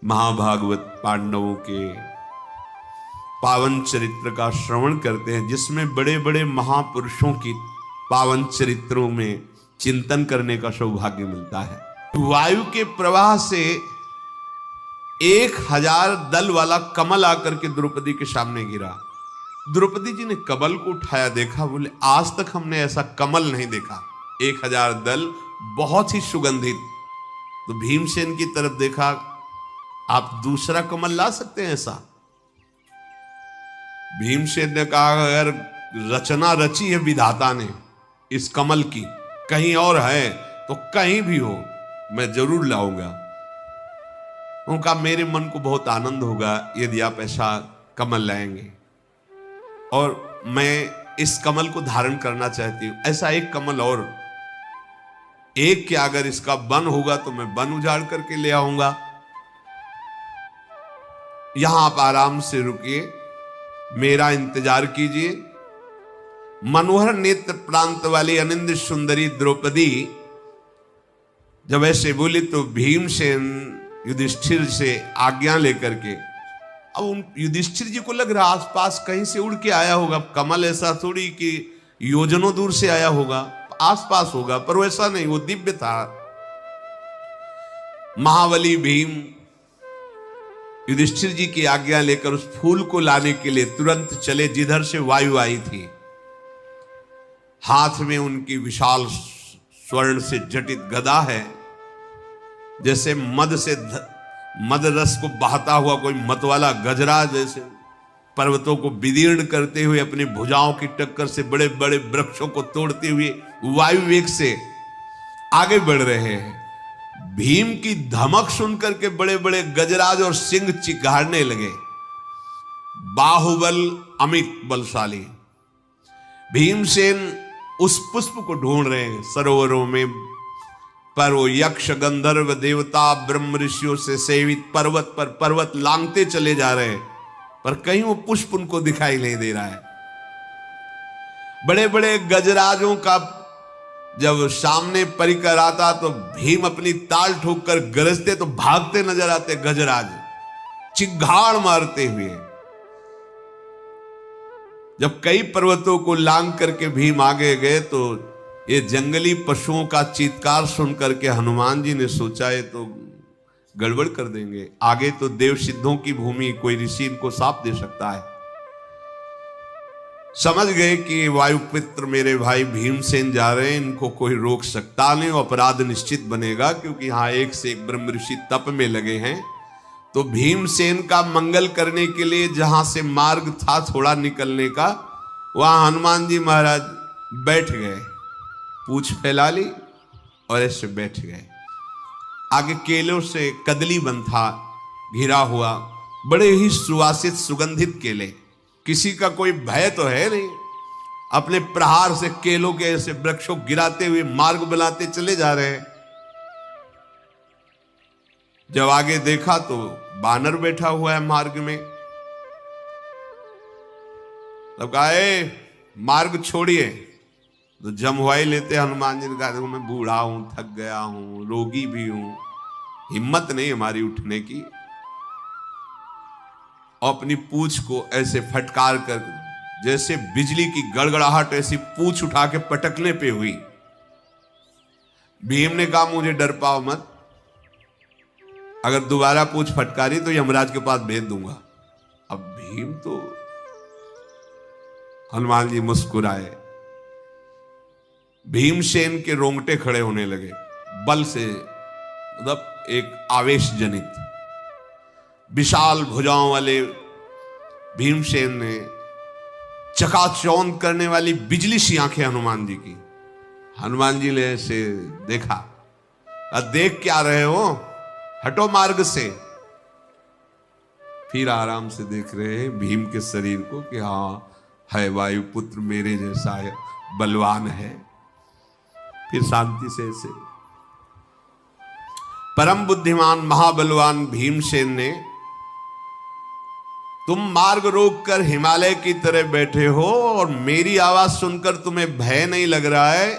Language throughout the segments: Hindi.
महाभागवत पांडवों के पावन चरित्र का श्रवण करते हैं, जिसमें बड़े बड़े महापुरुषों की पावन चरित्रों में चिंतन करने का सौभाग्य मिलता है। वायु के प्रवाह से 1000 दल वाला कमल आकर के द्रौपदी के सामने गिरा। द्रौपदी जी ने कमल को उठाया, देखा, बोले आज तक हमने ऐसा कमल नहीं देखा। 1000 दल, बहुत ही सुगंधित। तो भीमसेन की तरफ देखा, आप दूसरा कमल ला सकते हैं ऐसा? भीमसेन ने कहा, अगर रचना रची है विधाता ने इस कमल की, कहीं और है तो कहीं भी हो, मैं जरूर लाऊंगा। उनका मेरे मन को बहुत आनंद होगा यदि आप ऐसा कमल लाएंगे, और मैं इस कमल को धारण करना चाहती हूं। ऐसा एक कमल और, एक क्या, अगर इसका वन होगा तो मैं वन उजाड़ करके ले आऊंगा। यहां आप आराम से रुकिए, मेरा इंतजार कीजिए। मनोहर नेत्र प्रांत वाली अनिंद सुंदरी द्रौपदी जब ऐसे बोली तो भीमसेन युधिष्ठिर से आज्ञा लेकर के, अब उन युधिष्ठिर जी को लग रहा आसपास कहीं से उड़ के आया होगा। कमल ऐसा थोड़ी कि योजनों दूर से आया होगा, आसपास होगा, पर वैसा नहीं, वो दिव्य था। महाबली भीम युधिष्ठिर जी की आज्ञा लेकर उस फूल को लाने के लिए तुरंत चले जिधर से वायु आई थी। हाथ में उनकी विशाल स्वर्ण से जटित गदा है, जैसे मद रस को बहाता हुआ कोई मतवाला गजराज जैसे पर्वतों को विदीर्ण करते हुए अपनी भुजाओं की टक्कर से बड़े बड़े वृक्षों को तोड़ते हुए वायु वेग से आगे बढ़ रहे हैं। भीम की धमक सुनकर के बड़े बड़े गजराज और सिंह चिघाड़ने लगे। बाहुबल अमित बलशाली। भीमसेन उस पुष्प को ढूंढ रहे हैं सरोवरों में, पर वो यक्ष गंधर्व देवता ब्रह्म ऋषियों से सेवित पर्वत पर पर्वत लांघते चले जा रहे हैं, पर कहीं वो पुष्प उनको दिखाई नहीं दे रहा है। बड़े बड़े गजराजों का जब सामने परिकर आता तो भीम अपनी ताल ठोक कर गरजते तो भागते नजर आते गजराज, चिघाड़ मारते हुए। जब कई पर्वतों को लांघ करके भीम आगे गए तो ये जंगली पशुओं का चीत्कार सुनकर के हनुमान जी ने सोचा ये तो गड़बड़ कर देंगे, आगे तो देव सिद्धों की भूमि, कोई ऋषि इनको साप दे सकता है। समझ गए कि वायुपुत्र मेरे भाई भीमसेन जा रहे हैं, इनको कोई रोक सकता नहीं, अपराध निश्चित बनेगा, क्योंकि यहां एक से एक ब्रह्म ऋषि तप में लगे हैं। तो भीमसेन का मंगल करने के लिए जहां से मार्ग था थोड़ा निकलने का, वहां हनुमान जी महाराज बैठ गए, पूंछ फैला ली और ऐसे बैठ गए। आगे केलों से कदली वन था घिरा हुआ, बड़े ही सुवासित सुगंधित केले। किसी का कोई भय तो है नहीं, अपने प्रहार से केलों के ऐसे वृक्षों गिराते हुए मार्ग बनाते चले जा रहे हैं। जब आगे देखा तो बानर बैठा हुआ है मार्ग में। तब कहा, मार्ग छोड़िए। तो जमवाई लेते हनुमान जी ने कहा, देखो मैं बूढ़ा हूं, थक गया हूं, रोगी भी हूं, हिम्मत नहीं हमारी उठने की। और अपनी पूंछ को ऐसे फटकार कर, जैसे बिजली की गड़गड़ाहट ऐसी पूंछ उठा के पटकने पे हुई। भीम ने कहा, मुझे डर पाओ मत, अगर दोबारा पूंछ फटकारी तो यमराज के पास भेज दूंगा। अब भीम तो, हनुमान जी मुस्कुराए। भीमसेन के रोंगटे खड़े होने लगे बल से, मतलब एक आवेश जनित। विशाल भुजाओं वाले भीमसेन ने चकाचौंध करने वाली बिजली सी आंखें हनुमान जी की। हनुमान जी ने से देखा, देख क्या रहे हो, हटो मार्ग से। फिर आराम से देख रहे हैं भीम के शरीर को कि हाँ है, वायुपुत्र मेरे जैसा है, बलवान है। फिर शांति से ऐसे परम बुद्धिमान महाबलवान भीमसेन ने, तुम मार्ग रोक कर हिमालय की तरह बैठे हो और मेरी आवाज सुनकर तुम्हें भय नहीं लग रहा है,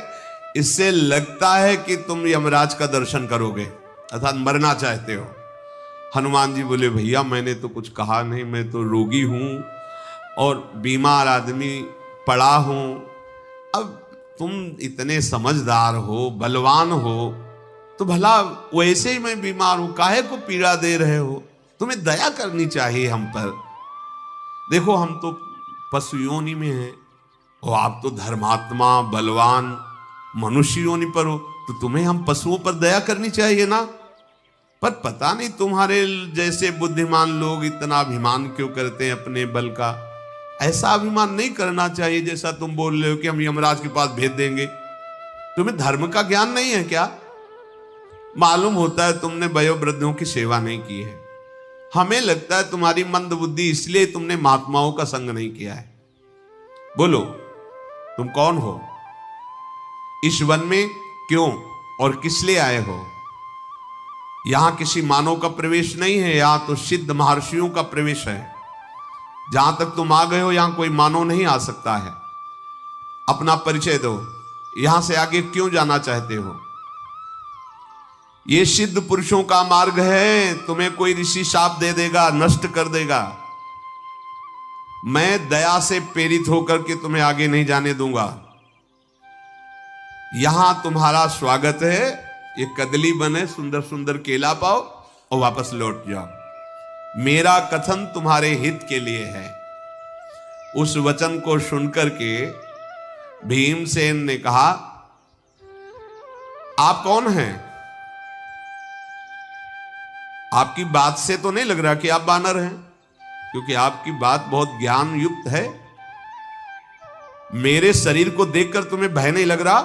इससे लगता है कि तुम यमराज का दर्शन करोगे, अर्थात मरना चाहते हो। हनुमान जी बोले भैया मैंने तो कुछ कहा नहीं, मैं तो रोगी हूं और बीमार आदमी पड़ा हूं। अब तुम इतने समझदार हो, बलवान हो, तो भला वैसे ही मैं बीमार हूं, काहे को पीड़ा दे रहे हो? तुम्हें दया करनी चाहिए हम पर। देखो हम तो पशु योनि में हैं और आप तो धर्मात्मा बलवान मनुष्य योनि पर हो, तो तुम्हें हम पशुओं पर दया करनी चाहिए ना। पर पता नहीं तुम्हारे जैसे बुद्धिमान लोग इतना अभिमान क्यों करते हैं अपने बल का। ऐसा अभिमान नहीं करना चाहिए जैसा तुम बोल रहे हो कि हम यमराज के पास भेज देंगे। तुम्हें धर्म का ज्ञान नहीं है क्या? मालूम होता है तुमने वयोवृद्धों की सेवा नहीं की है। हमें लगता है तुम्हारी मंद बुद्धि, इसलिए तुमने महात्माओं का संग नहीं किया है। बोलो तुम कौन हो? इस वन में क्यों और किस लिए आए हो? यहां किसी मानव का प्रवेश नहीं है, यहां तो सिद्ध महर्षियों का प्रवेश है। जहां तक तुम आ गए हो यहां कोई मानव नहीं आ सकता है। अपना परिचय दो, यहां से आगे क्यों जाना चाहते हो? ये सिद्ध पुरुषों का मार्ग है, तुम्हें कोई ऋषि शाप दे देगा, नष्ट कर देगा। मैं दया से प्रेरित होकर के तुम्हें आगे नहीं जाने दूंगा। यहां तुम्हारा स्वागत है, ये कदली बने, सुंदर सुंदर केला पाओ और वापस लौट जाओ। मेरा कथन तुम्हारे हित के लिए है। उस वचन को सुनकर के भीमसेन ने कहा, आप कौन हैं? आपकी बात से तो नहीं लग रहा कि आप बानर हैं, क्योंकि आपकी बात बहुत ज्ञान युक्त है। मेरे शरीर को देखकर तुम्हें भय नहीं लग रहा?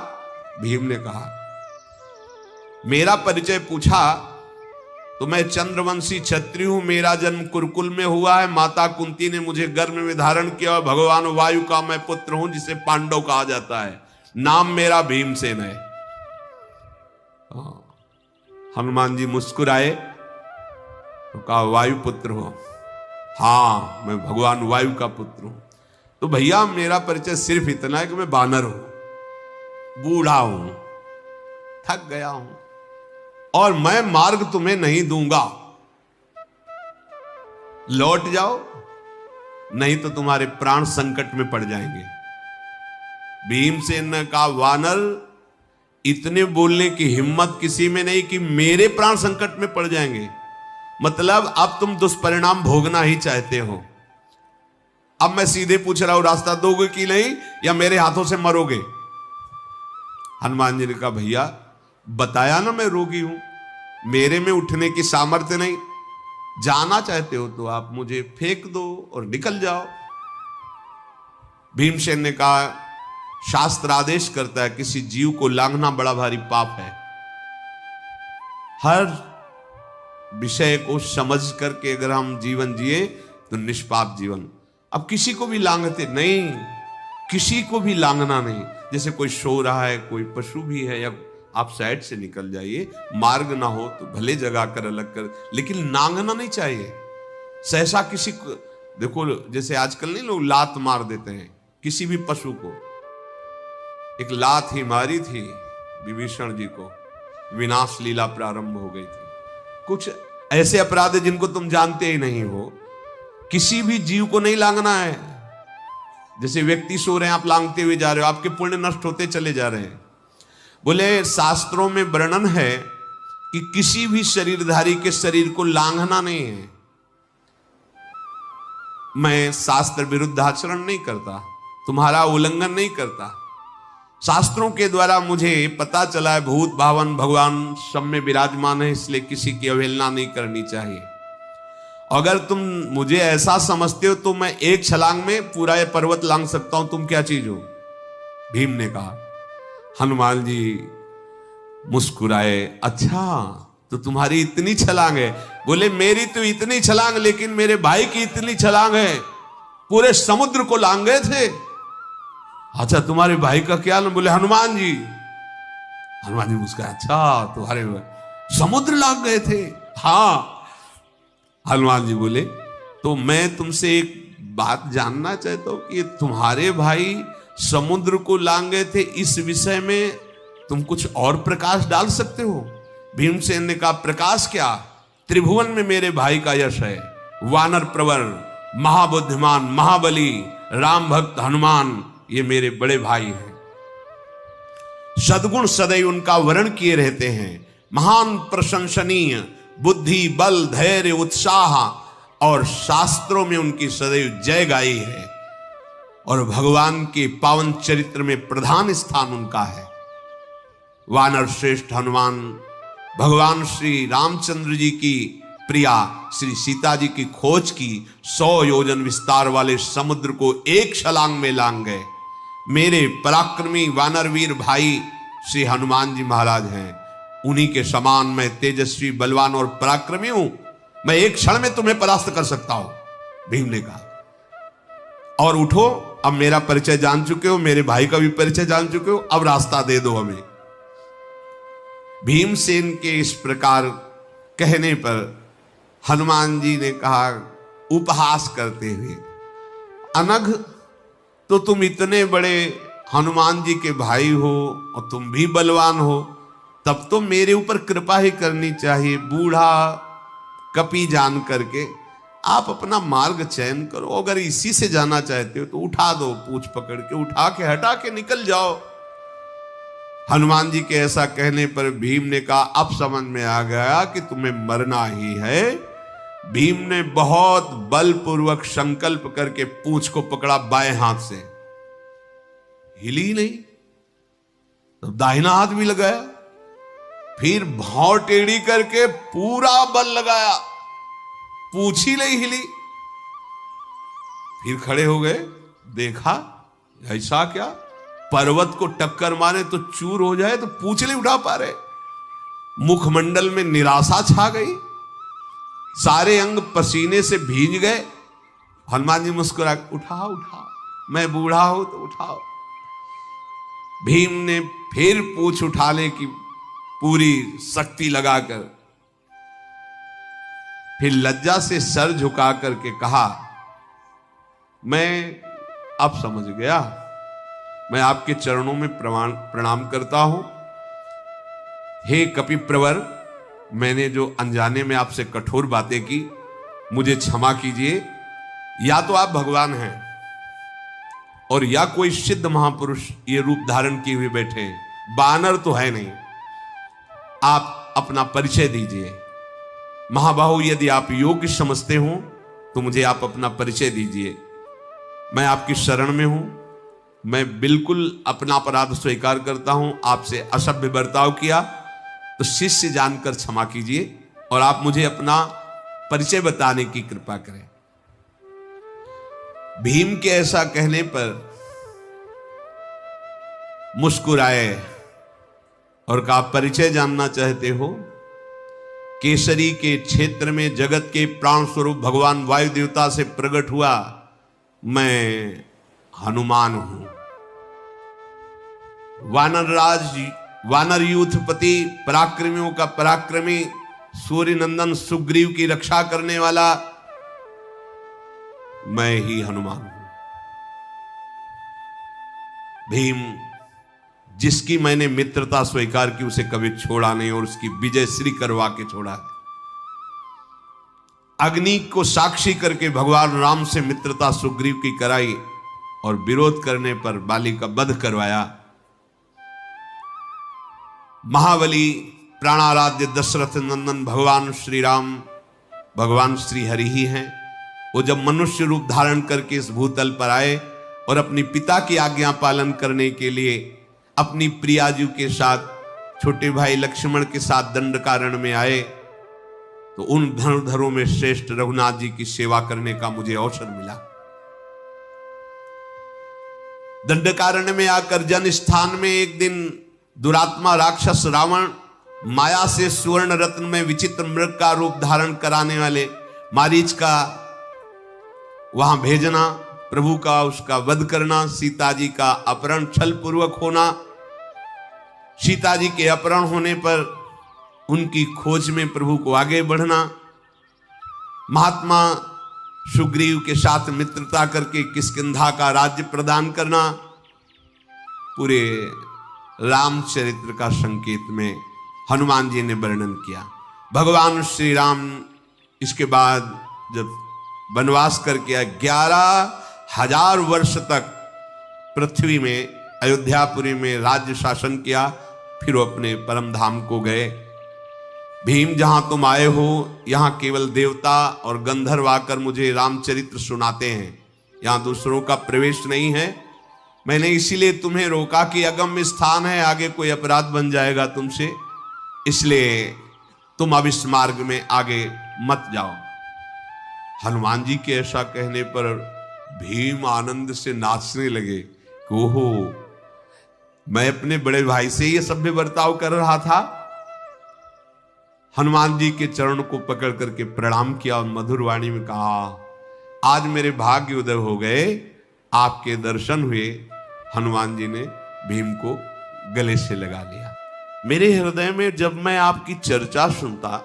भीम ने कहा। मेरा परिचय पूछा तो मैं चंद्रवंशी क्षत्रिय हूं, मेरा जन्म कुरुकुल में हुआ है। माता कुंती ने मुझे गर्भ में धारण किया और भगवान वायु का मैं पुत्र हूं, जिसे पांडव कहा जाता है। नाम मेरा भीमसेन है। हनुमान जी मुस्कुराए तो कहा, वायु पुत्र हो? हां मैं भगवान वायु का पुत्र हूं। तो भैया मेरा परिचय सिर्फ इतना है कि मैं बानर हूं, बूढ़ा हूं, थक गया हूं और मैं मार्ग तुम्हें नहीं दूंगा। लौट जाओ, नहीं तो तुम्हारे प्राण संकट में पड़ जाएंगे। भीमसेन ने कहा, वानर इतने बोलने की हिम्मत किसी में नहीं कि मेरे प्राण संकट में पड़ जाएंगे। मतलब अब तुम दुष्परिणाम भोगना ही चाहते हो। अब मैं सीधे पूछ रहा हूं, रास्ता दोगे कि नहीं, या मेरे हाथों से मरोगे? हनुमान जी ने कहा, भैया बताया ना मैं रोगी हूं, मेरे में उठने की सामर्थ्य नहीं। जाना चाहते हो तो आप मुझे फेंक दो और निकल जाओ। भीमसेन ने कहा, शास्त्र आदेश करता है किसी जीव को लांघना बड़ा भारी पाप है। हर विषय को समझ करके अगर हम जीवन जिए तो निष्पाप जीवन। अब किसी को भी लांघते नहीं, किसी को भी लांघना नहीं। जैसे कोई सो रहा है, कोई पशु भी है, या आप साइड से निकल जाइए, मार्ग ना हो तो भले जगा कर अलग कर, लेकिन लांघना नहीं चाहिए। सहसा किसी को देखो, जैसे आजकल नहीं लोग लात मार देते हैं किसी भी पशु को। एक लात ही मारी थी विभीषण जी को, विनाश लीला प्रारंभ हो गई थी। कुछ ऐसे अपराध जिनको तुम जानते ही नहीं हो, किसी भी जीव को नहीं लांघना है। जैसे व्यक्ति सो रहे हैं, आप लांघते हुए जा रहे हो, आपके पुण्य नष्ट होते चले जा रहे हैं। बोले शास्त्रों में वर्णन है कि किसी भी शरीरधारी के शरीर को लांघना नहीं है। मैं शास्त्र विरुद्ध आचरण नहीं करता, तुम्हारा उल्लंघन नहीं करता। शास्त्रों के द्वारा मुझे पता चला है भूत भावन भगवान सब में विराजमान है, इसलिए किसी की अवहेलना नहीं करनी चाहिए। अगर तुम मुझे ऐसा समझते हो तो मैं एक छलांग में पूरा ये पर्वत लांघ सकता हूं, तुम क्या चीज हो? भीम ने कहा। हनुमान जी मुस्कुराए, अच्छा तो तुम्हारी इतनी छलांग है? बोले मेरी तो इतनी छलांग, लेकिन मेरे भाई की इतनी छलांग है, पूरे समुद्र को लांघ गए थे। अच्छा तुम्हारे भाई का क्या नाम? बोले हनुमान जी। हनुमान जी मुस्कुराए, अच्छा तुम्हारे समुद्र लांघ गए थे? हाँ। हनुमान जी बोले, तो मैं तुमसे एक बात जानना चाहता हूं कि तुम्हारे भाई समुद्र को लांघ गए थे, इस विषय में तुम कुछ और प्रकाश डाल सकते हो? भीमसेन ने कहा, प्रकाश क्या? त्रिभुवन में मेरे भाई का यश है। वानर प्रवर, महाबुद्धिमान, महाबली, राम भक्त हनुमान, ये मेरे बड़े भाई हैं। सद्गुण सदैव उनका वर्ण किए रहते हैं। महान प्रशंसनीय, बुद्धि, बल, धैर्य, उत्साह और शास्त्रों में उनकी सदैव जय गाई है। और भगवान के पावन चरित्र में प्रधान स्थान उनका है। वानर श्रेष्ठ हनुमान भगवान श्री रामचंद्र जी की प्रिया श्री सीता जी की खोज की 100 योजन विस्तार वाले समुद्र को एक छलांग में लांग गए। मेरे पराक्रमी वानरवीर भाई श्री हनुमान जी महाराज हैं। उन्हीं के समान मैं तेजस्वी, बलवान और पराक्रमी हूं। मैं एक क्षण में तुम्हें परास्त कर सकता हूं, भीम ने कहा। और उठो, अब मेरा परिचय जान चुके हो, मेरे भाई का भी परिचय जान चुके हो, अब रास्ता दे दो हमें। भीमसेन के इस प्रकार कहने पर हनुमान जी ने कहा उपहास करते हुए, अनघ, तो तुम इतने बड़े हनुमान जी के भाई हो और तुम भी बलवान हो, तब तो मेरे ऊपर कृपा ही करनी चाहिए। बूढ़ा कपि जान करके आप अपना मार्ग चयन करो। अगर इसी से जाना चाहते हो तो उठा दो, पूछ पकड़ के उठा के हटा के निकल जाओ। हनुमान जी के ऐसा कहने पर भीम ने कहा, अब समझ में आ गया कि तुम्हें मरना ही है। भीम ने बहुत बलपूर्वक संकल्प करके पूंछ को पकड़ा बाएं हाथ से, हिली नहीं, तो दाहिना हाथ भी लगाया, फिर भौं टेढ़ी करके पूरा बल लगाया, पूंछ ही नहीं हिली। फिर खड़े हो गए, देखा ऐसा क्या, पर्वत को टक्कर मारे तो चूर हो जाए तो पूंछ नहीं उठा पा रहे। मुखमंडल में निराशा छा गई, सारे अंग पसीने से भीग गए। हनुमान जी मुस्कुरा, उठाओ उठाओ, मैं बूढ़ा हूं तो उठाओ। भीम ने फिर पूंछ उठाने की पूरी शक्ति लगाकर फिर लज्जा से सर झुका करके कहा, मैं अब समझ गया, मैं आपके चरणों में प्रणाम करता हूं। हे कपिप्रवर, मैंने जो अनजाने में आपसे कठोर बातें की, मुझे क्षमा कीजिए। या तो आप भगवान हैं और या कोई सिद्ध महापुरुष ये रूप धारण किए हुए बैठे हैं, बानर तो है नहीं। आप अपना परिचय दीजिए। महाबाहु, यदि आप योग्य समझते हो तो मुझे आप अपना परिचय दीजिए। मैं आपकी शरण में हूं, मैं बिल्कुल अपना अपराध स्वीकार करता हूं। आपसे असभ्य बर्ताव किया तो शिष्य जानकर क्षमा कीजिए और आप मुझे अपना परिचय बताने की कृपा करें। भीम के ऐसा कहने पर मुस्कुराए और कहा, परिचय जानना चाहते हो? केसरी के क्षेत्र में जगत के प्राण स्वरूप भगवान वायु देवता से प्रकट हुआ मैं हनुमान हूं। वानर यूथपति, पराक्रमियों का पराक्रमी, सूर्य नंदन सुग्रीव की रक्षा करने वाला मैं ही हनुमान हूं। भीम, जिसकी मैंने मित्रता स्वीकार की उसे कभी छोड़ा नहीं और उसकी विजय श्री करवा के छोड़ा है। अग्नि को साक्षी करके भगवान राम से मित्रता सुग्रीव की कराई और विरोध करने पर बाली का वध करवाया। महाबली, प्राणाराध्य दशरथ नंदन भगवान श्री राम, भगवान श्री हरि ही हैं। वो जब मनुष्य रूप धारण करके इस भूतल पर आए और अपनी पिता की आज्ञा पालन करने के लिए अपनी प्रियाजू के साथ, छोटे भाई लक्ष्मण के साथ दंडकारण्य में आए, तो उन धनुर्धरों में श्रेष्ठ रघुनाथ जी की सेवा करने का मुझे अवसर मिला। दंडकारण्य में आकर जन स्थान में एक दिन दुरात्मा राक्षस रावण माया से सुवर्ण रत्न में विचित्र मृग का रूप धारण कराने वाले मारीच का वहां भेजना, प्रभु का उसका वध करना, सीता जी का अपहरण छल पूर्वक होना, सीता जी के अपहरण होने पर उनकी खोज में प्रभु को आगे बढ़ना, महात्मा सुग्रीव के साथ मित्रता करके किष्किंधा का राज्य प्रदान करना, पूरे रामचरित्र का संकेत में हनुमान जी ने वर्णन किया। भगवान श्री राम इसके बाद जब वनवास करके 11,000 वर्ष तक पृथ्वी में अयोध्यापुरी में राज्य शासन किया, फिर वो अपने परम धाम को गए। भीम जहां तुम आए हो यहां केवल देवता और गंधर्व आकर मुझे रामचरित्र सुनाते हैं, यहां दूसरों का प्रवेश नहीं है। मैंने इसीलिए तुम्हें रोका कि अगम्य स्थान है, आगे कोई अपराध बन जाएगा तुमसे, इसलिए तुम अब इस मार्ग में आगे मत जाओ। हनुमान जी के ऐसा कहने पर भीम आनंद से नाचने लगे कि ओहो, मैं अपने बड़े भाई से ये सभ्य बर्ताव कर रहा था। हनुमान जी के चरण को पकड़ करके प्रणाम किया और मधुर वाणी में कहा, आज मेरे भाग्य उदय हो गए, आपके दर्शन हुए। हनुमान जी ने भीम को गले से लगा लिया। मेरे हृदय में जब मैं आपकी चर्चा सुनता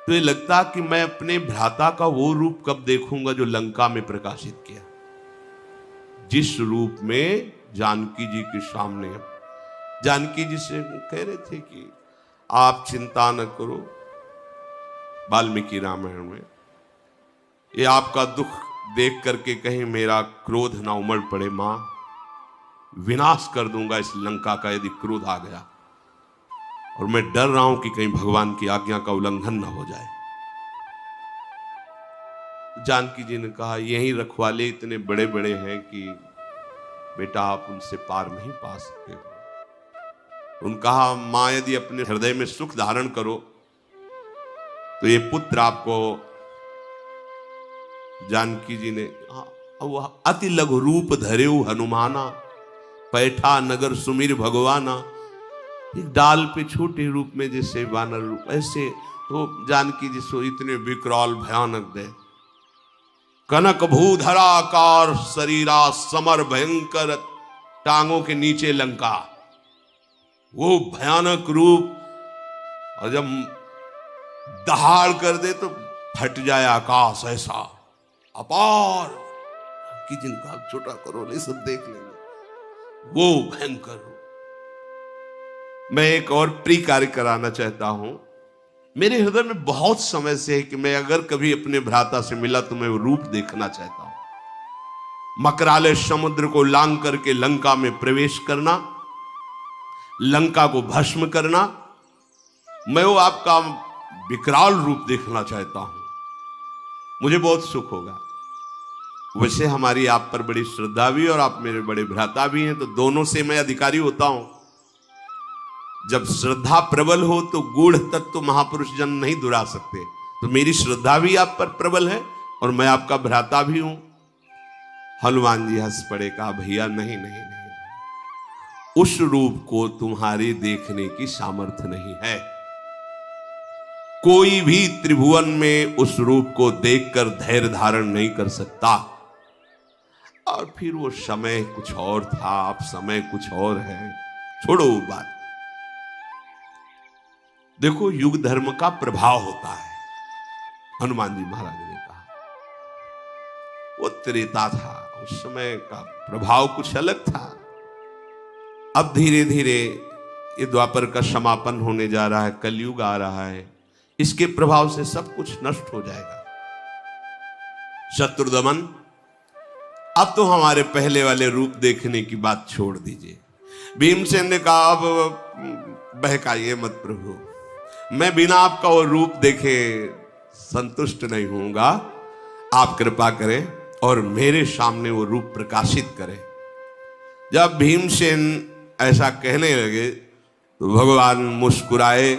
तो ये लगता कि मैं अपने भ्राता का वो रूप कब देखूंगा जो लंका में प्रकाशित किया, जिस रूप में जानकी जी के सामने। जानकी जी से कह रहे थे कि आप चिंता न करो, वाल्मीकि रामायण में, ये आपका दुख देख करके कहीं मेरा क्रोध ना उमड़ पड़े। मां, विनाश कर दूंगा इस लंका का यदि क्रोध आ गया, और मैं डर रहा हूं कि कहीं भगवान की आज्ञा का उल्लंघन ना हो जाए। जानकी जी ने कहा, यही रखवाले इतने बड़े बड़े हैं कि बेटा आप उनसे पार नहीं पा सकते हो। उन कहा, मां यदि अपने हृदय में सुख धारण करो तो ये पुत्र आपको। जानकी जी ने अति लघु रूप धरेऊ हनुमाना, पैठा नगर सुमिर भगवाना। एक डाल पे छोटे रूप में जैसे वानर रूप, ऐसे तो जानकी जी सो इतने विकराल भयानक दे। कनक भूधराकार शरीरा समर भयंकर, टांगों के नीचे लंका, वो भयानक रूप। और जब दहाड़ कर दे तो फट जाए आकाश, ऐसा अपार कि जिनका छोटा करो नहीं सब देख लेंगे, वो भयंकर रूप। मैं एक और प्रिय कार्य कराना चाहता हूं। मेरे हृदय में बहुत समय से है कि मैं अगर कभी अपने भ्राता से मिला तो मैं वो रूप देखना चाहता हूं। मकराले समुद्र को लांग करके लंका में प्रवेश करना, लंका को भस्म करना, मैं वो आपका विकराल रूप देखना चाहता हूं। मुझे बहुत सुख होगा। वैसे हमारी आप पर बड़ी श्रद्धा भी, और आप मेरे बड़े भ्राता भी हैं, तो दोनों से मैं अधिकारी होता हूं। जब श्रद्धा प्रबल हो तो गूढ़ तत्व महापुरुष जन नहीं दुरा सकते। तो मेरी श्रद्धा भी आप पर प्रबल है और मैं आपका भ्राता भी हूं। हनुमान जी हंस पड़े, कहा, भैया नहीं नहीं नहीं, उस रूप को तुम्हारे देखने की सामर्थ्य नहीं है। कोई भी त्रिभुवन में उस रूप को देखकर धैर्य धारण नहीं कर सकता। और फिर वो समय कुछ और था, अब समय कुछ और है, छोड़ो वो बात। देखो, युग धर्म का प्रभाव होता है। हनुमान जी महाराज ने कहा, वो त्रेता था, उस समय का प्रभाव कुछ अलग था। अब धीरे धीरे ये द्वापर का समापन होने जा रहा है, कलयुग आ रहा है, इसके प्रभाव से सब कुछ नष्ट हो जाएगा। शत्रुदमन, अब तो हमारे पहले वाले रूप देखने की बात छोड़ दीजिए। भीमसेन ने कहा, अब बहकाइए मत प्रभु, मैं बिना आपका वो रूप देखे संतुष्ट नहीं होऊंगा। आप कृपा करें और मेरे सामने वो रूप प्रकाशित करें। जब भीमसेन ऐसा कहने लगे तो भगवान मुस्कुराए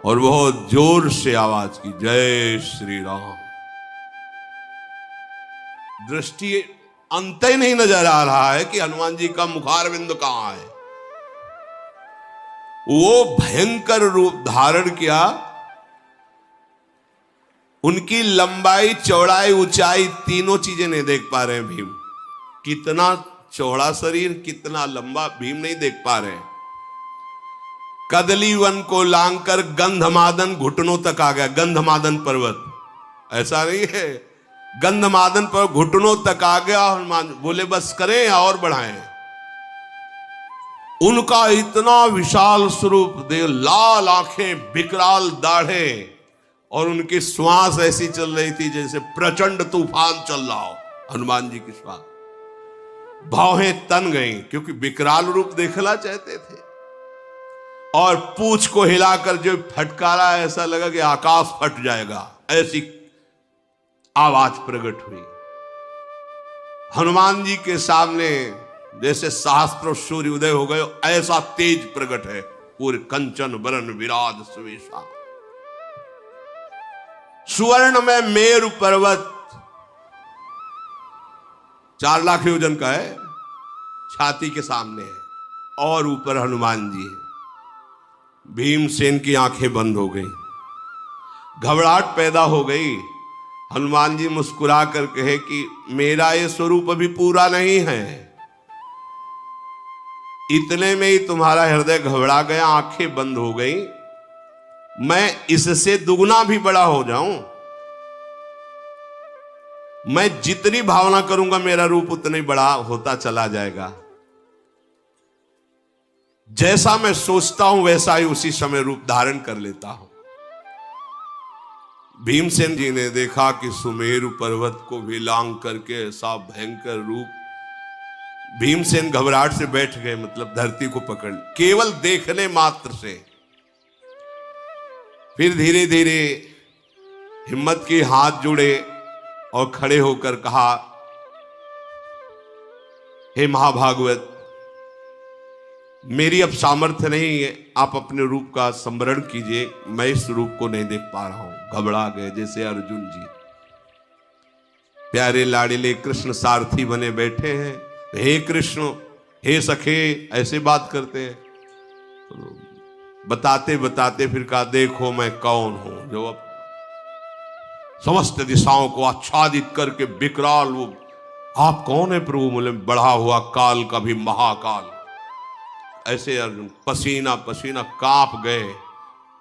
और बहुत जोर से आवाज की, जय श्री राम। दृष्टि अंत ही नहीं नजर आ रहा है कि हनुमान जी का मुखारविंद कहां है। वो भयंकर रूप धारण किया। उनकी लंबाई, चौड़ाई, ऊंचाई तीनों चीजें नहीं देख पा रहे हैं भीम। कितना चौड़ा शरीर, कितना लंबा, भीम नहीं देख पा रहे हैं। कदली वन को लांघकर गंधमादन घुटनों तक आ गया। गंधमादन पर्वत, ऐसा नहीं है, गंधमादन पर घुटनों तक आ गया। हनुमान बोले, बस करें या और बढ़ाएं। उनका इतना विशाल स्वरूप दे, लाल आंखें, विकराल दाढ़े, और उनकी श्वास ऐसी चल रही थी जैसे प्रचंड तूफान चल रहा हो। हनुमान जी की श्वास, भौहें तन गई क्योंकि विकराल रूप देखना चाहते थे, और पूंछ को हिलाकर जो फटकारा ऐसा लगा कि आकाश फट जाएगा, ऐसी आवाज प्रकट हुई। हनुमान जी के सामने जैसे सहस्त्र सूर्य उदय हो गए, ऐसा तेज प्रकट है। पूरे कंचन बरन विराज सुवेशा, सुवर्ण में मेरु पर्वत 4 लाख योजन का है, छाती के सामने है, और ऊपर हनुमान जी है। भीमसेन की आंखें बंद हो गई, घबराहट पैदा हो गई। हनुमान जी मुस्कुरा कर कहे कि मेरा ये स्वरूप अभी पूरा नहीं है, इतने में ही तुम्हारा हृदय घबरा गया, आंखें बंद हो गई, मैं इससे दुगना भी बड़ा हो जाऊं, मैं जितनी भावना करूंगा मेरा रूप उतना ही बड़ा होता चला जाएगा। जैसा मैं सोचता हूं वैसा ही उसी समय रूप धारण कर लेता हूं। भीमसेन जी ने देखा कि सुमेरु पर्वत को भी लांग करके ऐसा भयंकर रूप। भीमसेन घबराहट से बैठ गए, मतलब धरती को पकड़, केवल देखने मात्र से। फिर धीरे धीरे हिम्मत की हाथ जुड़े और खड़े होकर कहा, हे महाभागवत, मेरी अब सामर्थ्य नहीं है, आप अपने रूप का स्मरण कीजिए, मैं इस रूप को नहीं देख पा रहा हूं। घबरा गए जैसे अर्जुन जी, प्यारे लाडले कृष्ण सारथी बने बैठे हैं, हे कृष्ण, हे सखे, ऐसे बात करते हैं। तो बताते बताते फिर कहा, देखो मैं कौन हूं जो अब समस्त दिशाओं को आच्छादित करके विकराल वो, आप कौन है प्रभु? बोले, बढ़ा हुआ काल का भी महाकाल। ऐसे अर्जुन पसीना पसीना कांप गए।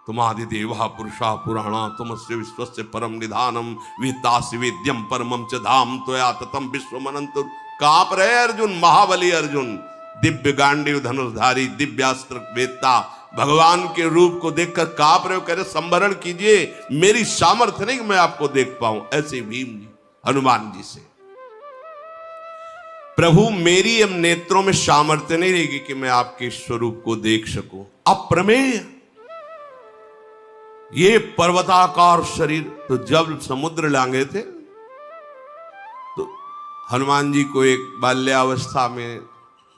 तुमादिदेवा पुरुषा पुराणा तुमस्य विश्वस्य परम निधानम वितासि वेद्यम परमम च धाम त्वया ततम विश्वमनंत। कांप रहे अर्जुन, महाबली अर्जुन, दिव्य गांडीव धनुर्धारी, दिव्यास्त्र वेत्ता, भगवान के रूप को देखकर कांप रहे हो। कह रहे, संवरण कीजिए, मेरी सामर्थ्य नहीं कि मैं आपको देख पाऊं। ऐसे भीम जी हनुमान जी से, प्रभु मेरी अब नेत्रों में सामर्थ्य नहीं रहेगी कि मैं आपके स्वरूप को देख सकूं। अप्रमेय ये पर्वताकार शरीर। तो जब समुद्र लांगे थे तो हनुमान जी को एक बाल्यावस्था में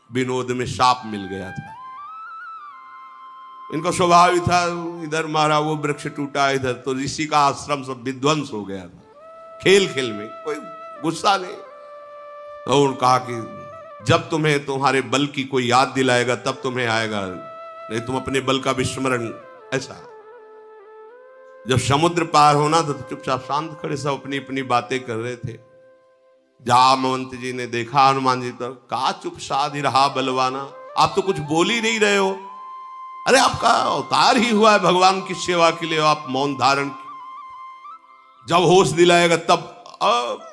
विनोद में सांप मिल गया था। इनका स्वभाव ही था, इधर मारा वो वृक्ष टूटा, इधर तो ऋषि का आश्रम सब विध्वंस हो गया था। खेल खेल में कोई गुस्सा नहीं। तो उन्होंने कहा कि जब तुम्हें तुम्हारे बल की कोई याद दिलाएगा तब तुम्हें आएगा, नहीं तुम अपने बल का विस्मरण। ऐसा जब समुद्र पार होना तो चुपचाप शांत खड़े सब अपनी अपनी बातें कर रहे थे। जामवंत जी ने देखा हनुमान जी, तो कहा, चुप साधि रहा बलवाना, आप तो कुछ बोल ही नहीं रहे हो। अरे आपका अवतार ही हुआ है भगवान की सेवा के लिए, आप मौन धारण। जब होश दिलाएगा तब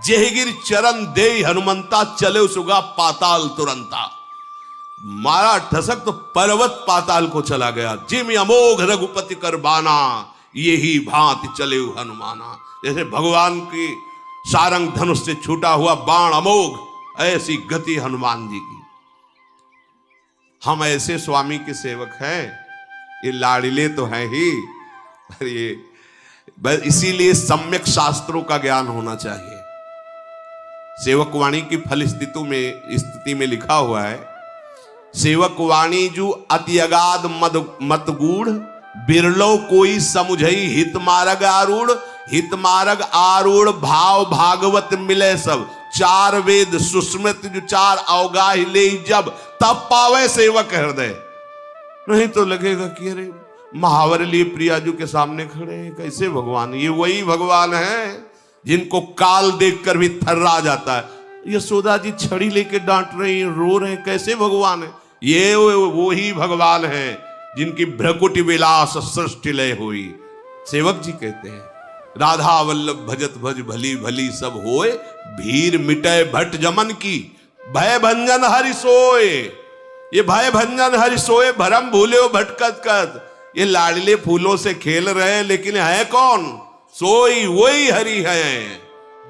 जेहगिर चरण दे हनुमंता, चले सुगा पाताल तुरंता। मारा ठसक तो पर्वत पाताल को चला गया। जिम अमोघ रघुपति कर बाना, यही भांति चले हनुमाना। जैसे भगवान की सारंग धनुष से छूटा हुआ बाण अमोघ, ऐसी गति हनुमान जी की। हम ऐसे स्वामी के सेवक हैं, ये लाड़िले तो हैं ही, पर ये इसीलिए सम्यक शास्त्रों का ज्ञान होना चाहिए। सेवक वाणी की फल स्थिति में लिखा हुआ है, सेवक वाणी जू अति अगाध मत गूढ़, बिरलो कोई समुझई हित मार्ग आरूढ़। हित मार्ग आरूढ़ भाव भागवत मिले सब, 4 वेद सुस्मृत जो 4 अवगाह ले जब, तब पावे सेवक हृदय। नहीं तो लगेगा कि अरे महावर लिए प्रियाजू के सामने खड़े हैं, कैसे भगवान? ये वही भगवान है जिनको काल देखकर भी थर्रा जाता है। यशोदा जी छड़ी लेके डांट रही हैं, रो रहे हैं, कैसे भगवान है? ये वो ही भगवान है जिनकी भ्रकुटि विलास सृष्टि लय हुई। सेवक जी कहते हैं, राधा वल्लभ भजत भज भली भली सब होए, भीर मिटय भट जमन की, भय भंजन हरि सोए। ये भय भंजन हरि सोए, भरम भूले भटकत कत। ये लाडले फूलों से खेल रहे हैं, लेकिन है कौन? सोई वही हरि है,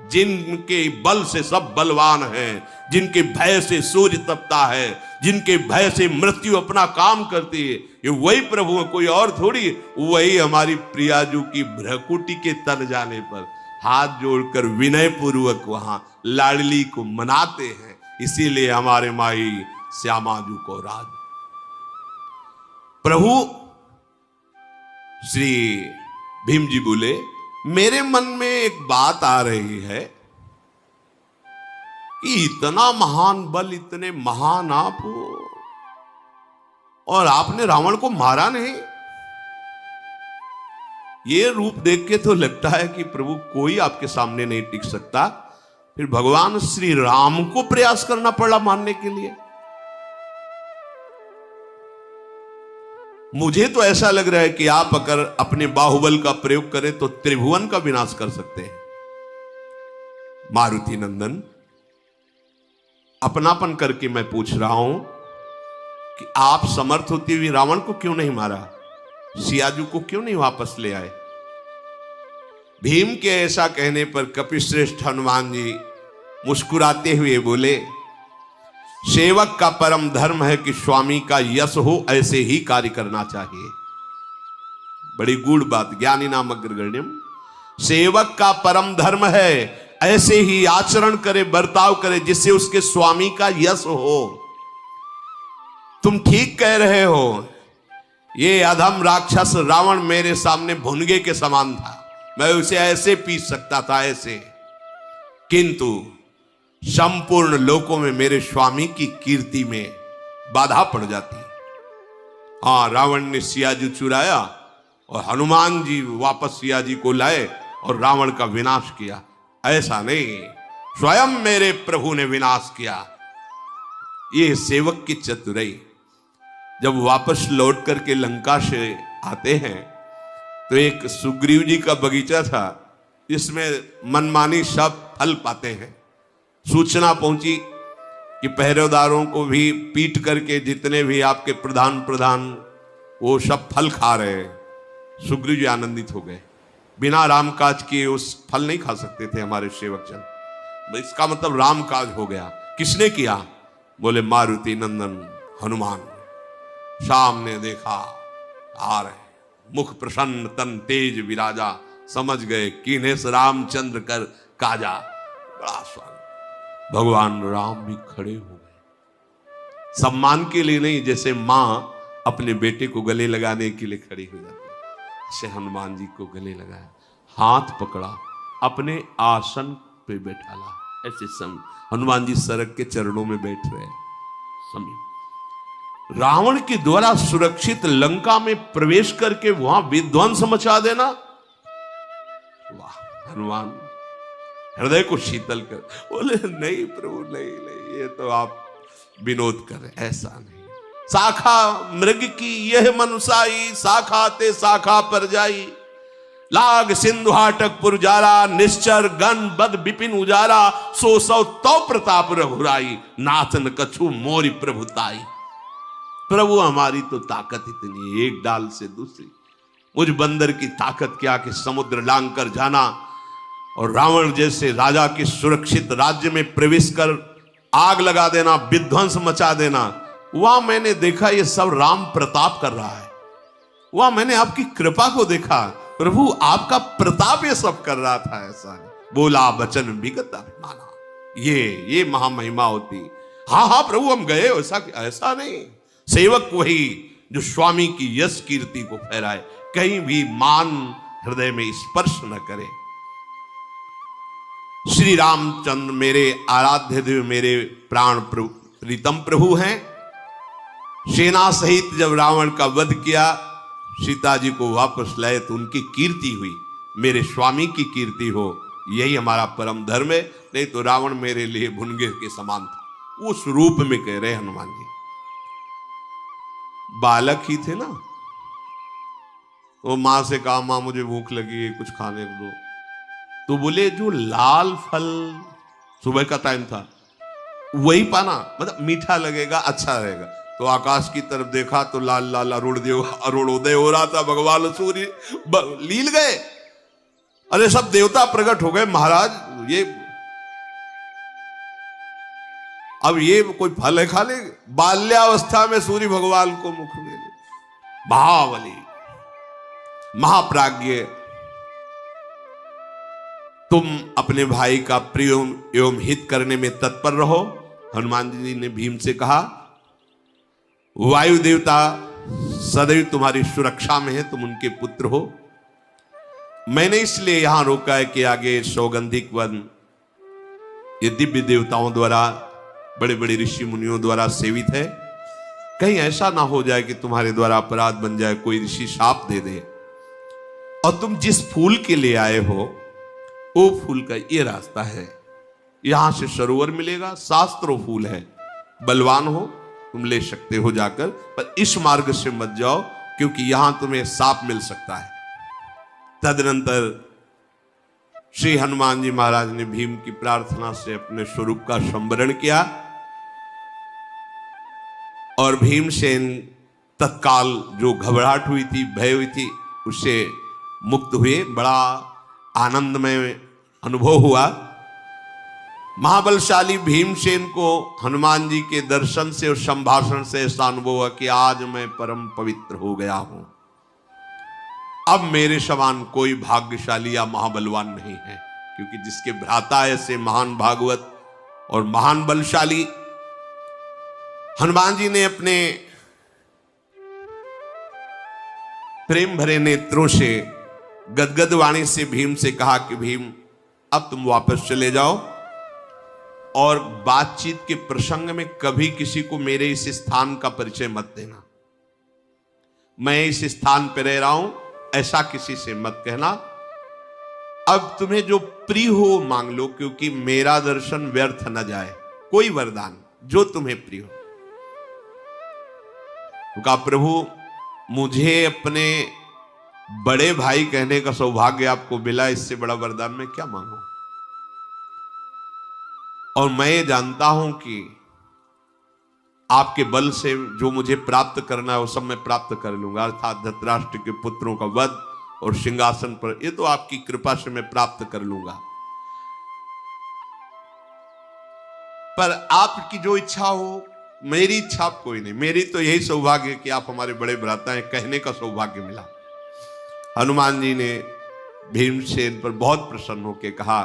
जिनके बल से सब बलवान हैं, जिनके भय से सूर्य तपता है, जिनके भय से मृत्यु अपना काम करती है। ये वही प्रभु है, कोई और थोड़ी। वही हमारी प्रियाजू की भ्रकुटी के तन जाने पर हाथ जोड़कर विनय पूर्वक वहां लाडली को मनाते हैं। इसीलिए हमारे माई श्यामाजू को राज। प्रभु श्री भीम जी बोले, मेरे मन में एक बात आ रही है कि इतना महान बल, इतने महान आप हो, और आपने रावण को मारा नहीं। ये रूप देख के तो लगता है कि प्रभु कोई आपके सामने नहीं टिक सकता। फिर भगवान श्री राम को प्रयास करना पड़ा मारने के लिए। मुझे तो ऐसा लग रहा है कि आप अगर अपने बाहुबल का प्रयोग करें तो त्रिभुवन का विनाश कर सकते हैं। मारुति नंदन, अपनापन करके मैं पूछ रहा हूं कि आप समर्थ होते हुए रावण को क्यों नहीं मारा? सियाजू को क्यों नहीं वापस ले आए? भीम के ऐसा कहने पर कपिश्रेष्ठ हनुमान जी मुस्कुराते हुए बोले, सेवक का परम धर्म है कि स्वामी का यश हो, ऐसे ही कार्य करना चाहिए। बड़ी गूढ़ बात, ज्ञानी नाम अग्रगण्यम। सेवक का परम धर्म है ऐसे ही आचरण करे, बर्ताव करे, जिससे उसके स्वामी का यश हो। तुम ठीक कह रहे हो, ये अधम राक्षस रावण मेरे सामने भुनगे के समान था, मैं उसे ऐसे पीस सकता था, ऐसे, किंतु संपूर्ण लोकों में मेरे स्वामी की कीर्ति में बाधा पड़ जाती। हाँ, रावण ने सियाजी चुराया और हनुमान जी वापस सियाजी को लाए और रावण का विनाश किया। ऐसा नहीं, स्वयं मेरे प्रभु ने विनाश किया। ये सेवक की चतुराई। जब वापस लौट करके लंका से आते हैं तो एक सुग्रीव जी का बगीचा था, जिसमें मनमानी सब फल पाते हैं। सूचना पहुंची कि पहरेदारों को भी पीट करके जितने भी आपके प्रधान वो सब फल खा रहे हैं। सुग्रीव जी आनंदित हो गए। बिना राम काज किए उस फल नहीं खा सकते थे हमारे सेवक जन। इसका मतलब राम काज हो गया। किसने किया? बोले मारुति नंदन हनुमान। सामने देखा आ रहे, मुख प्रसन्न तन तेज विराजा, समझ गए कीनेस रामचंद्र कर काजा। बड़ा स्वागत। भगवान राम भी खड़े हो गए, सम्मान के लिए नहीं, जैसे मां अपने बेटे को गले लगाने के लिए खड़ी हो जाती है, ऐसे हनुमान जी को गले लगाया, हाथ पकड़ा, अपने आसन पे बैठाला। ऐसे सम हनुमान जी सरक के चरणों में बैठ रहे हैं। समीप रावण के द्वारा सुरक्षित लंका में प्रवेश करके वहां विध्वंस मचा देना, वाह! हनुमान हृदय को शीतल कर बोले, नहीं प्रभु, नहीं, ये तो आप विनोद कर रहे, ऐसा नहीं। शाखा मृग की यह मनुसाई, शाखा ते शाखा पर जाई, लाग सिंधु हाटक पुरजारा, निश्चर गण बद विपिन उजारा, सो सौ तो प्रताप रघुराई, नाथन कछु मोरी प्रभुताई। प्रभु हमारी तो ताकत इतनी, एक डाल से दूसरी। मुझ बंदर की ताकत क्या कि समुद्र लांग कर जाना और रावण जैसे राजा के सुरक्षित राज्य में प्रवेश कर आग लगा देना, विध्वंस मचा देना। वहां मैंने देखा ये सब राम प्रताप कर रहा है। वहां मैंने आपकी कृपा को देखा, प्रभु आपका प्रताप ये सब कर रहा था। ऐसा नहीं, बोला वचन विगत माना, ये महामहिमा होती। हाँ प्रभु हम गए, ऐसा नहीं। सेवक वही जो स्वामी की यश कीर्ति को फहराए, कहीं भी मान हृदय में स्पर्श न करे। श्री रामचंद्र मेरे आराध्य देव, मेरे प्राण प्रीतम प्रभु हैं। सेना सहित जब रावण का वध किया, सीता जी को वापस लाए तो उनकी कीर्ति हुई, मेरे स्वामी की कीर्ति हो, यही हमारा परम धर्म है। नहीं तो रावण मेरे लिए भुनगे के समान था। उस रूप में कह रहे हनुमान जी। बालक ही थे ना, वो मां से कहा, मां मुझे भूख लगी है, कुछ खाने को दो। तो बोले जो लाल फल, सुबह का टाइम था, वही पाना, मतलब मीठा लगेगा, अच्छा रहेगा। तो आकाश की तरफ देखा तो लाल लाल अरुणोदय हो रहा था। भगवान सूर्य लील गए। अरे सब देवता प्रकट हो गए। महाराज ये अब ये कोई फल है खा ले? बाल्यावस्था में सूर्य भगवान को मुख में ले। महाबली महाप्राज्ञ, तुम अपने भाई का प्रिय एवं हित करने में तत्पर रहो। हनुमान जी ने भीम से कहा, वायु देवता सदैव तुम्हारी सुरक्षा में है, तुम उनके पुत्र हो। मैंने इसलिए यहां रोका है कि आगे सौगंधिक वन ये दिव्य देवताओं द्वारा, बड़े बड़े ऋषि मुनियों द्वारा सेवित है। कहीं ऐसा ना हो जाए कि तुम्हारे द्वारा अपराध बन जाए, कोई ऋषि शाप दे दे। और तुम जिस फूल के लिए आए हो वो फूल का ये रास्ता है, यहां से सरोवर मिलेगा, शास्त्रों फूल है। बलवान हो तुम ले सकते हो जाकर, पर इस मार्ग से मत जाओ क्योंकि यहां तुम्हें साप मिल सकता है। तदनंतर श्री हनुमान जी महाराज ने भीम की प्रार्थना से अपने स्वरूप का संवरण किया और भीमसेन तत्काल जो घबराहट हुई थी, भय हुई थी, उससे मुक्त हुए। बड़ा आनंदमय अनुभव हुआ। महाबलशाली भीमसेन को हनुमान जी के दर्शन से और संभाषण से ऐसा अनुभव हुआ कि आज मैं परम पवित्र हो गया हूं। अब मेरे समान कोई भाग्यशाली या महाबलवान नहीं है, क्योंकि जिसके भ्राता ऐसे महान भागवत और महान बलशाली। हनुमान जी ने अपने प्रेम भरे नेत्रों से गदगद वाणी से भीम से कहा कि भीम अब तुम वापस चले जाओ और बातचीत के प्रसंग में कभी किसी को मेरे इस स्थान का परिचय मत देना। मैं इस स्थान पर रह रहा हूं ऐसा किसी से मत कहना। अब तुम्हें जो प्रिय हो मांग लो, क्योंकि मेरा दर्शन व्यर्थ न जाए। कोई वरदान जो तुम्हें प्रिय हो। तो कहा, प्रभु मुझे अपने बड़े भाई कहने का सौभाग्य आपको मिला, इससे बड़ा वरदान मैं क्या मांगू। और मैं ये जानता हूं कि आपके बल से जो मुझे प्राप्त करना है वो सब मैं प्राप्त कर लूंगा, अर्थात धृतराष्ट्र के पुत्रों का वध और सिंहासन पर, ये तो आपकी कृपा से मैं प्राप्त कर लूंगा। पर आपकी जो इच्छा हो, मेरी इच्छा कोई नहीं। मेरी तो यही सौभाग्य कि आप हमारे बड़े भ्राता हैं, कहने का सौभाग्य मिला। हनुमान जी ने भीमसेन पर बहुत प्रसन्न होकर कहा,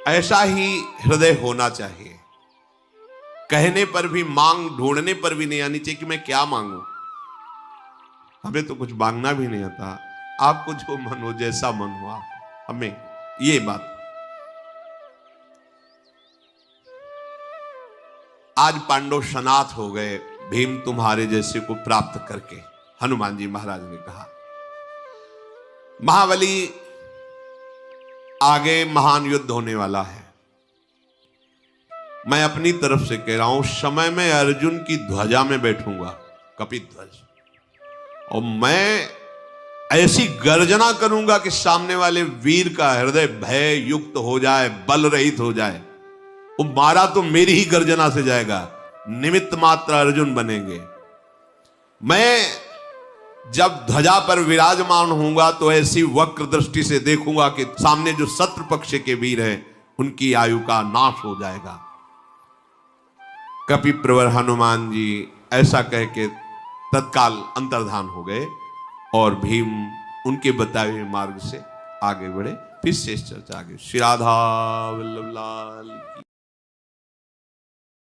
ऐसा ही हृदय होना चाहिए। कहने पर भी, मांग ढूंढने पर भी नहीं आनी चाहिए कि मैं क्या मांगू। हमें तो कुछ मांगना भी नहीं आता। आपको जो मन हो, जैसा मन हो आप, हमें ये बात। आज पांडव सनाथ हो गए भीम तुम्हारे जैसे को प्राप्त करके, हनुमान जी महाराज ने कहा। महाबली आगे महान युद्ध होने वाला है। मैं अपनी तरफ से कह रहा हूं, समय में अर्जुन की ध्वजा में बैठूंगा, कपिध्वज, और मैं ऐसी गर्जना करूंगा कि सामने वाले वीर का हृदय भय युक्त हो जाए, बल रहित हो जाए। वो मारा तो मेरी ही गर्जना से जाएगा, निमित्त मात्र अर्जुन बनेंगे। मैं जब ध्वजा पर विराजमान होऊंगा तो ऐसी वक्र दृष्टि से देखूंगा कि सामने जो शत्रु पक्ष के वीर हैं उनकी आयु का नाश हो जाएगा। कपिप्रवर हनुमान जी ऐसा कह के तत्काल अंतर्धान हो गए और भीम उनके बताए हुए मार्ग से आगे बढ़े। फिर शेष चर्चा आगे। श्री राधा वल्लभ लाल की।